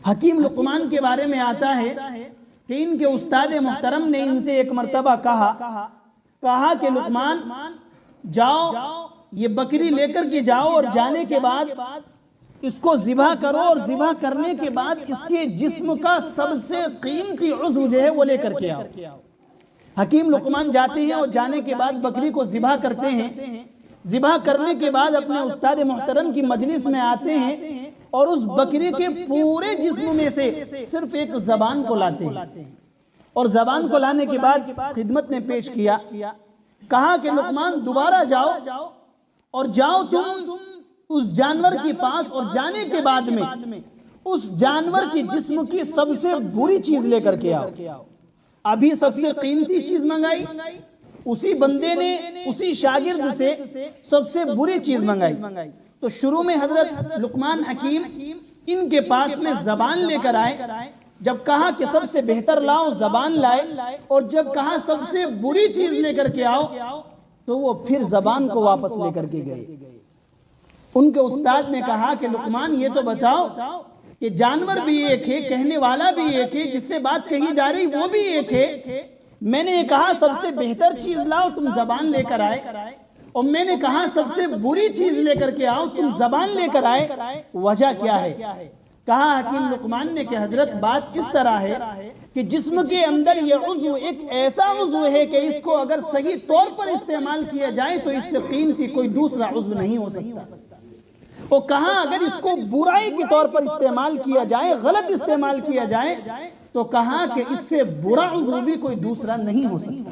حکیم لقمان کے بارے میں آتا ہے کہ ان کے استاد محترم نے ان سے ایک مرتبہ کہا کہ لقمان جاؤ یہ بکری لے کر کے جاؤ اور جانے کے بعد اس کو ذبح کرو اور ذبح کرنے کے بعد اس کے جسم کا سب سے قیمتی عضو جو ہے وہ لے کر کے آؤ۔ حکیم لقمان جاتے ہیں اور جانے کے بعد بکری کو ذبح کرتے ہیں۔ ذبح کرنے کے بعد اپنے استاد محترم کی مجلس میں آتے ہیں اور اس بکری کے پورے جسم میں سے صرف ایک زبان کو لاتے ہیں، اور زبان کو لانے کے بعد خدمت نے پیش کیا، کہا کہ لقمان دوبارہ جاؤ اور جاؤ تم اس جانور کے پاس، اور جانے کے بعد میں اس جانور کے جسم کی سب سے بری چیز لے کر کے آؤ۔ ابھی سب سے قیمتی چیز منگائی، اسی بندے نے اسی شاگرد سے سب سے بری چیز منگائی۔ تو شروع میں حضرت لقمان حکیم ان کے پاس میں زبان لے کر آئے، جب کہا کہ سب سے بہتر لاؤ زبان لائے، اور جب کہا سب سے بری چیز لے کر کے آؤ تو وہ پھر زبان کو واپس لے کر کے گئے۔ ان کے استاد نے کہا کہ لقمان یہ تو بتاؤ کہ جانور بھی ایک ہے، کہنے والا بھی ایک ہے، جس سے بات کہی جا رہی وہ بھی ایک ہے، میں نے یہ کہا سب سے بہتر چیز لاؤ تم زبان لے کر آئے، اور میں نے کہا سب سے بری چیز لے کر کے آؤ تم زبان لے کر آئے، وجہ کیا ہے؟ کہا حکیم لقمان نے کہ حضرت بات اس طرح ہے کہ جسم کے اندر یہ عضو ایک ایسا عضو ہے کہ اس کو اگر صحیح طور پر استعمال کیا جائے تو اس سے قیمتی کوئی دوسرا عضو نہیں ہو سکتا۔ وہ کہا اگر اس کو برائی کے طور پر استعمال کیا جائے، غلط استعمال کیا جائے، تو کہا کہ اس سے برا عضو بھی کوئی دوسرا نہیں ہو سکتا۔